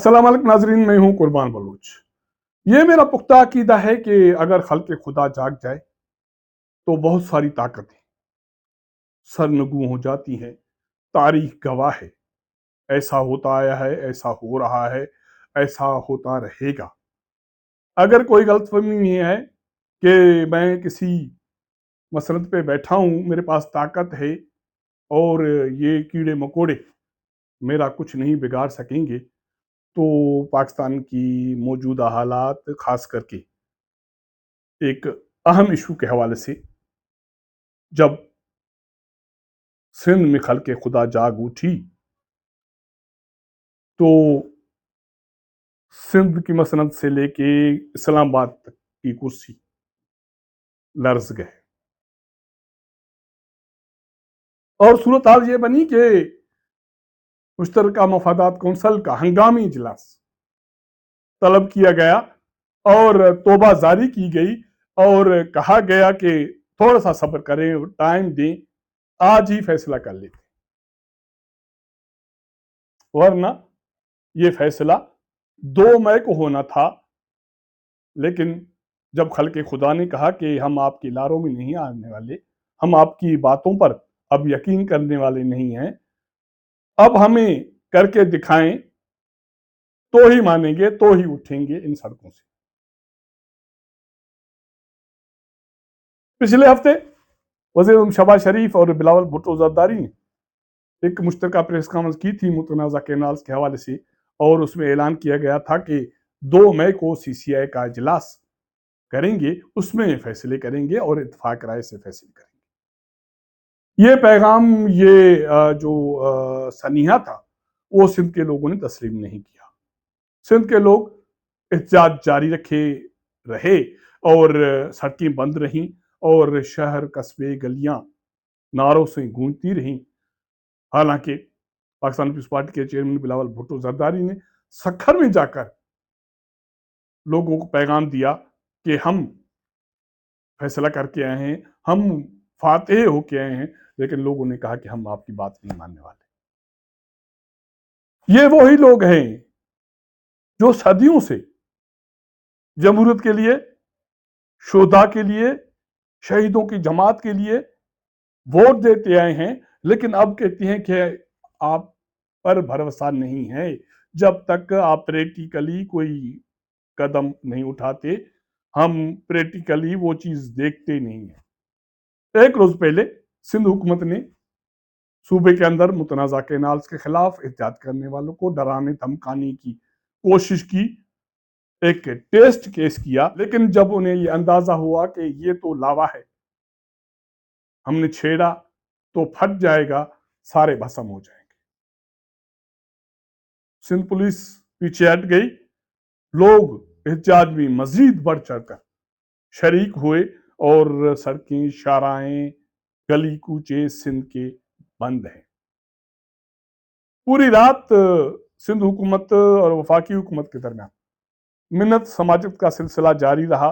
अस्सलाम वालेकुम नाजरीन, मैं हूं कुर्बान बलूच। ये मेरा पुख्ता अकीदा है कि अगर खल्क़ खुदा जाग जाए तो बहुत सारी ताकतें सरनगू हो जाती हैं। तारीख गवाह है, ऐसा होता आया है, ऐसा हो रहा है, ऐसा होता रहेगा। अगर कोई गलतफहमी नहीं है कि मैं किसी मसनद पे बैठा हूँ, मेरे पास ताकत है और ये कीड़े मकोड़े मेरा कुछ नहीं बिगाड़ सकेंगे, तो पाकिस्तान की मौजूदा हालात खास करके एक अहम इशू के हवाले से, जब सिंध में खल्क़ खुदा जाग उठी तो सिंध की मसनद से लेके इस्लामाबाद तक की कुर्सी लर्ज गए और सूरत हाल ये बनी कि मुश्तरका मफादात कौंसल का हंगामी इजलास तलब किया गया और तोबा जारी की गई और कहा गया कि थोड़ा सा सब्र करें, टाइम दें, आज ही फैसला कर लेते, वरना ये फैसला 2 मई को होना था। लेकिन जब खल्क़ खुदा ने कहा कि हम आपकी लारों में नहीं आने वाले, हम आपकी बातों पर अब यकीन करने वाले नहीं हैं, अब हमें करके दिखाएं तो ही मानेंगे, तो ही उठेंगे इन सड़कों से। पिछले हफ्ते वज़ीर शहबाज शरीफ और बिलावल भुट्टो ज़रदारी ने एक मुश्तरका प्रेस कॉन्फ्रेंस की थी मुतनाज़ा कैनाल्स के हवाले से, और उसमें ऐलान किया गया था कि 2 मई को CCI का इजलास करेंगे, उसमें फैसले करेंगे और इत्तेफाक राय से फैसले करेंगे। ये पैगाम, ये जो सनीहा था, वो सिंध के लोगों ने तस्लीम नहीं किया। सिंध के लोग एहतजाज जारी रहे और सड़कें बंद रहीं और शहर, कस्बे, गलियां नारों से गूंजती रहीं। हालांकि पाकिस्तान पीपल्स पार्टी के चेयरमैन बिलावल भुट्टो जरदारी ने सखर में जाकर लोगों को पैगाम दिया कि हम फैसला करके आए हैं, हम फातेह होके आए हैं, लेकिन लोगों ने कहा कि हम आपकी बात नहीं मानने वाले। ये वही लोग हैं जो सदियों से जमहूरियत के लिए, शोधा के लिए, शहीदों की जमात के लिए वोट देते आए हैं, लेकिन अब कहते हैं कि आप पर भरोसा नहीं है। जब तक आप प्रैक्टिकली कोई कदम नहीं उठाते, हम प्रैक्टिकली वो चीज देखते नहीं है। एक रोज पहले सिंध हुकूमत ने सूबे के अंदर मुतनाज़ा कैनाल्स के खिलाफ एहतियात करने वालों को डराने धमकाने की कोशिश की, एक टेस्ट केस किया, लेकिन जब उन्हें ये अंदाजा हुआ कि ये तो लावा है, हमने छेड़ा तो फट जाएगा, सारे भस्म हो जाएंगे, सिंध पुलिस पीछे हट गई। लोग एहतजाज में मजीद बढ़ चढ़कर शरीक हुए और सड़कें, शाराएं, गली कूचे सिंध के बंद हैं। पूरी रात सिंध हुकूमत और वफाकी हुकूमत के दरमियान मिन्नत समाजत का सिलसिला जारी रहा।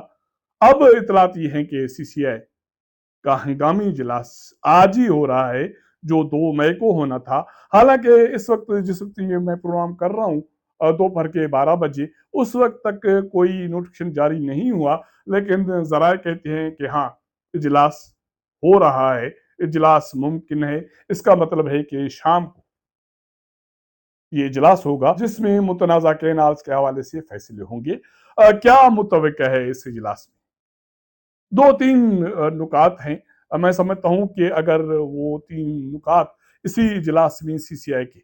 अब इतलात ये हैं कि CCI का हंगामी इजलास आज ही हो रहा है, जो 2 मई को होना था। हालांकि इस वक्त, जिस वक्त ये मैं प्रोग्राम कर रहा हूँ, दोपहर के 12 बजे, उस वक्त तक कोई नोटिफिकेशन जारी नहीं हुआ, लेकिन जराए कहते हैं कि हाँ, इजलास हो रहा है, इजलास मुमकिन है। इसका मतलब है कि शाम को ये इजलास होगा जिसमें मुतनाज़ा कैनाल्स के हवाले से फैसले होंगे। क्या मुतवक्का है इस इजलास में? 2-3 नुकात हैं। मैं समझता हूं कि अगर वो 3 नुकात इसी इजलास में CCI के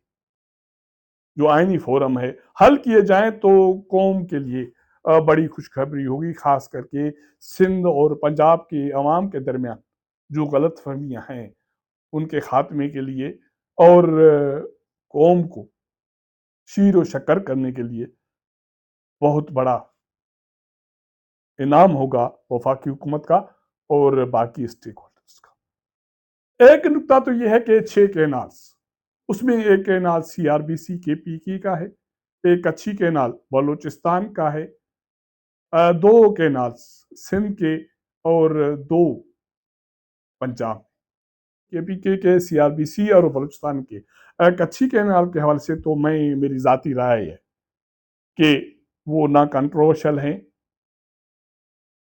जो आईनी फोरम है हल किए जाएं तो कौम के लिए बड़ी खुशखबरी होगी, खास करके सिंध और पंजाब के अवाम के दरमियान जो गलत फहमियाँ हैं उनके खात्मे के लिए, और कौम को शीर व शक्कर करने के लिए बहुत बड़ा इनाम होगा वफाकी हुकूमत का और बाकी स्टेक होल्डर्स का। एक नुकता तो यह है कि 6 कैनाल्स, उसमें एक कैनाल CRBC KPK का है, एक अच्छी कैनाल बलूचिस्तान का है, 2 कैनाल्स सिंध के और 2 पंजाब, KPK के, CRBC और बलूचिस्तान के। कच्छी कैनाल के हवाले से तो मेरी जाती राय है کہ وہ نا کنٹروورشل ہیں.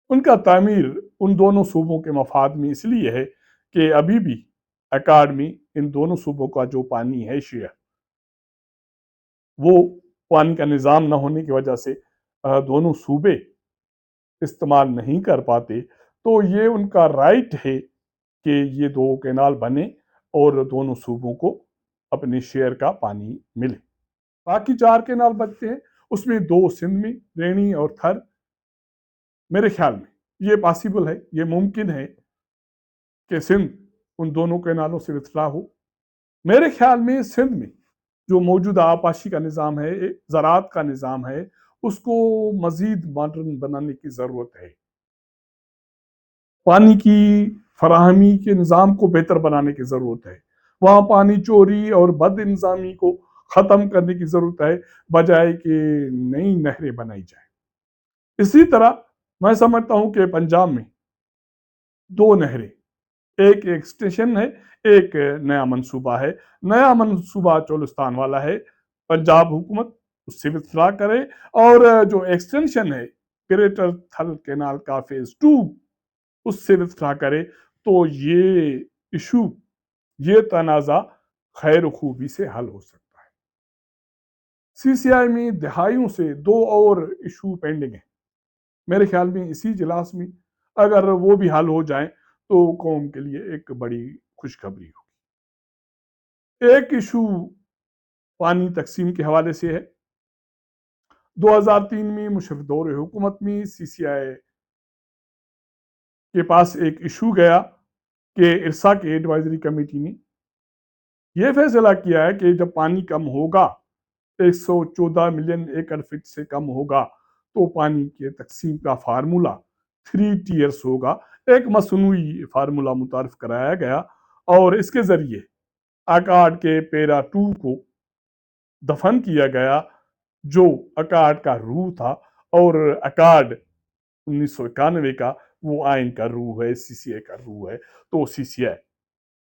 ان کا تعمیر ان دونوں صوبوں کے مفاد میں اس لیے ہے کہ ابھی بھی اکارڈ میں ان دونوں صوبوں کا جو پانی ہے شیئر، وہ پانی کا نظام نہ ہونے کی وجہ سے دونوں صوبے استعمال نہیں کر پاتے. تو یہ ان کا رائٹ ہے کہ یہ دو کینال بنے اور دونوں صوبوں کو اپنے شیئر کا پانی ملے. باقی 4 کینال بچتے ہیں، اس میں 2 سندھ میں، رینی اور تھر. میرے خیال میں یہ پاسبل ہے، یہ ممکن ہے کہ سندھ ان دونوں کینالوں سے وصلہ ہو. میرے خیال میں سندھ میں جو موجودہ آبپاشی کا نظام ہے، زراعت کا نظام ہے، اس کو مزید ماڈرن بنانے کی ضرورت ہے. پانی کی فراہمی کے نظام کو بہتر بنانے کی ضرورت ہے. وہاں پانی چوری اور بد انتظامی کو ختم کرنے کی ضرورت ہے، بجائے کہ نئی نہریں بنائی جائیں. اسی طرح میں سمجھتا ہوں کہ پنجاب میں 2 نہریں، ایک ایکسٹینشن ہے، ایک نیا منصوبہ ہے. نیا منصوبہ چولستان والا ہے، پنجاب حکومت اس سے اطلاع کرے، اور جو ایکسٹینشن ہے گریٹر تھل کینال کا فیز 2 اس سے اطلاع کرے. تو یہ ایشو، یہ تنازع خیر خوبی سے حل ہو سکتا ہے. سی سی آئی میں دہائیوں سے 2 اور ایشو پینڈنگ ہیں. میرے خیال میں اسی اجلاس میں اگر وہ بھی حل ہو جائیں تو قوم کے لیے ایک بڑی خوشخبری ہوگی. ایک ایشو پانی تقسیم کے حوالے سے ہے. 2003 میں مشرف دور حکومت میں سی سی آئی کے پاس ایک ایشو گیا کہ ارسا کے ایڈوائزری کمیٹی نے یہ فیصلہ کیا ہے کہ جب پانی کم ہوگا، 114 ملین ایکڑ فٹ سے کم ہوگا، تو پانی کے تقسیم کا فارمولا 3 ٹیئرز ہوگا. ایک مصنوعی فارمولا متعارف کرایا گیا اور اس کے ذریعے اکارڈ کے پیرا 2 کو دفن کیا گیا، جو اکارڈ کا روح تھا. اور اکارڈ 1991 کا وہ آئین کا روح ہے، سی سی آئی کا روح ہے. تو سی سی آئی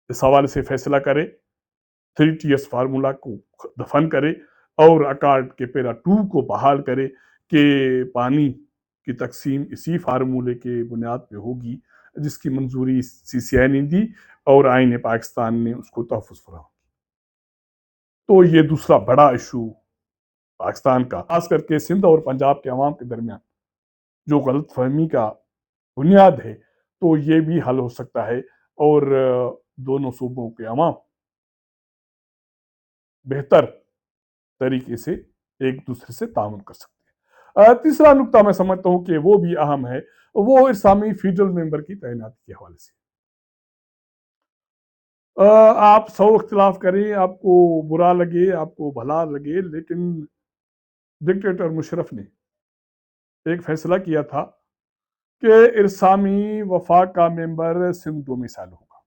اس حوالے سے فیصلہ کرے، 3 ٹیئرز فارمولا کو دفن کرے اور اکارڈ کے پیرا 2 کو بحال کرے کہ پانی کی تقسیم اسی فارمولے کے بنیاد پہ ہوگی جس کی منظوری سی سی آئی نے دی اور آئین پاکستان نے اس کو تحفظ فراہم. تو یہ دوسرا بڑا ایشو پاکستان کا، خاص کر کے سندھ اور پنجاب کے عوام کے درمیان جو غلط فہمی کا بنیاد ہے، تو یہ بھی حل ہو سکتا ہے اور دونوں صوبوں کے عوام بہتر طریقے سے ایک دوسرے سے تعاون کر سکتے ہیں. تیسرا نقطہ میں سمجھتا ہوں کہ وہ بھی اہم ہے، وہ ارسامی فیڈرل ممبر کی تعیناتی کے حوالے سے. آپ 100 اختلاف کریں، آپ کو برا لگے، آپ کو بھلا لگے، لیکن ڈکٹیٹر مشرف نے ایک فیصلہ کیا تھا کہ ارسامی وفاق کا ممبر سندھ ڈومیسائل ہوگا.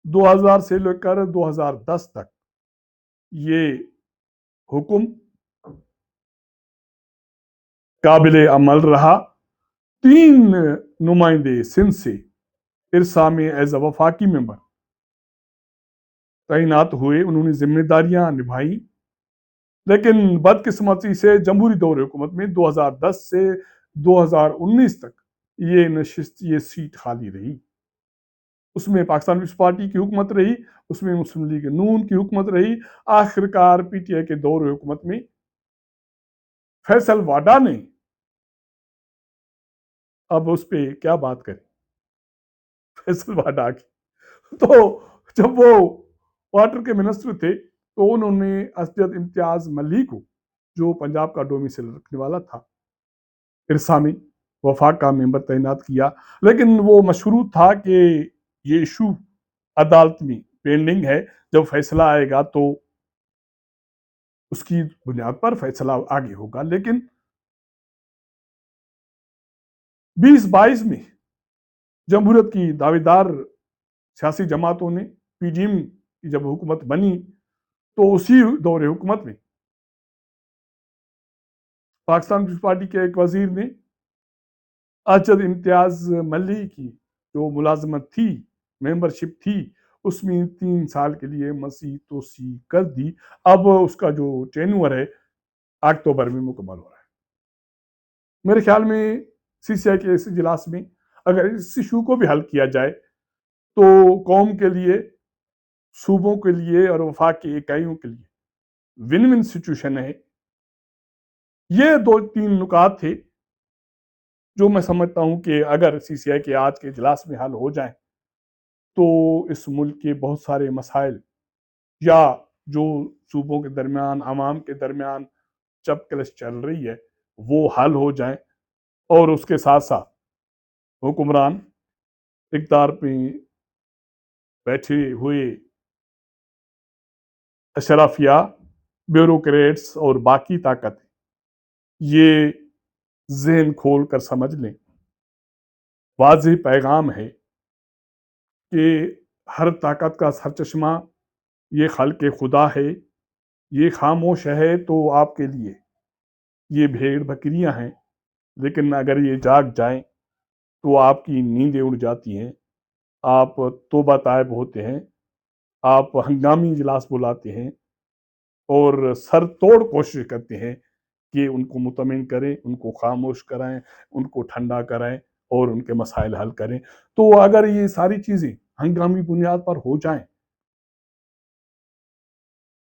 2000 سے لے کر 2010 تک یہ حکم قابل عمل رہا. 3 نمائندے سندھ سے ارسا میں ایز اے وفاقی ممبر تعینات ہوئے، انہوں نے ذمہ داریاں نبھائیں. لیکن بدقسمتی سے جمہوری دور حکومت میں 2010 سے 2019 تک یہ نشست، یہ سیٹ خالی رہی. اس میں پاکستان پیپلز پارٹی کی حکومت رہی، اس میں مسلم لیگ نون کی حکومت رہی. آخرکار پی ٹی آئی کے دور حکومت میں فیصل واڈا نے، اب اس پہ کیا بات کریں، فیصل واڈا کی، تو جب وہ واٹر کے منسٹر تھے تو انہوں نے اسجد امتیاز ملی کو، جو پنجاب کا ڈومیسائل رکھنے والا تھا، ارسا میں وفاق کا ممبر تعینات کیا. لیکن وہ مشروط تھا کہ یہ ایشو عدالت میں پینڈنگ ہے، جب فیصلہ آئے گا تو اس کی بنیاد پر فیصلہ آگے ہوگا. لیکن 2022 میں جمہوریت کی دعویدار سیاسی جماعتوں نے، پی ڈی ایم کی جب حکومت بنی تو اسی دور حکومت میں پاکستان پیپلز پارٹی کے ایک وزیر نے اسجد امتیاز ملی کی جو ملازمت تھی، ممبرشپ تھی، اس میں 3 سال کے لیے مزید توسیع کر دی. اب اس کا جو ٹینور ہے अक्टूबर में मुकम्मल हो रहा है। मेरे ख्याल में सीसीआई के इस इजलास में अगर इस इशू को भी हल किया जाए तो कौम के लिए, सूबों के लिए और वफाक की इकाइयों के लिए विन विन सिचुएशन है। ये दो तीन नुकात थे जो मैं समझता हूं कि अगर सीसीआई के आज के इजलास में हल हो जाए तो इस मुल्क के बहुत सारे मसाइल या जो सूबों के दरमियान, अवाम के दरमियान चपकलश चल रही है, वो हल हो जाए और उसके साथ साथ हुक्मरान इक़्तिदार पे बैठे हुए अशराफिया, ब्यूरोक्रेट्स और बाकी ताकत ये ज़हन खोल कर समझ लें। वाज़ेह पैगाम है कि हर ताकत का सरचश्मा ये खल्क़ खुदा है, ये खामोश है तो आपके लिए ये भेड़ बकरियां हैं, लेकिन अगर ये जाग जाएं तो आपकी नींदें उड़ जाती हैं, आप तौबा तायब होते हैं, आप हंगामी इजलास बुलाते हैं और सर तोड़ कोशिश करते हैं कि उनको मुतमिन करें, उनको खामोश कराएं, उनको ठंडा कराएं और उनके मसाइल हल करें। तो अगर ये सारी चीज़ें हंगामी बुनियाद पर हो जाएं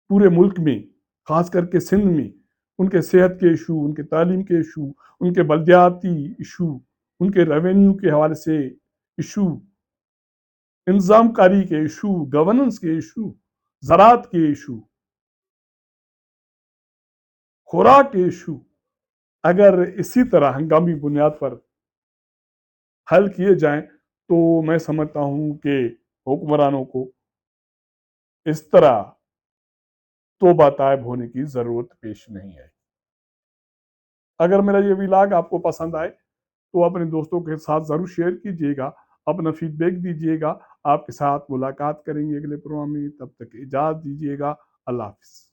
पूरे मुल्क में, खास करके सिंध में, उनके सेहत के इशू, उनके तालीम के इशू, उनके बल्दियाती इशू, उनके रेवेन्यू के हवाले से इशू, इंतजाम कारी के इशू, गवर्नेंस के इशू, ज़राअत के इशू, खुराक के इशू, अगर इसी तरह हंगामी बुनियाद पर हल किए जाएं तो मैं समझता हूं कि हुक्मरानों को इस तरह तौबा तायब होने की ज़रूरत पेश नहीं है। अगर मेरा ये व्लॉग आपको पसंद आए तो अपने दोस्तों के साथ ज़रूर शेयर कीजिएगा, अपना फीडबैक दीजिएगा। आपके साथ मुलाकात करेंगे अगले प्रोग्राम में, तब तक इजाज़त दीजिएगा। अल्लाह हाफ़िज़।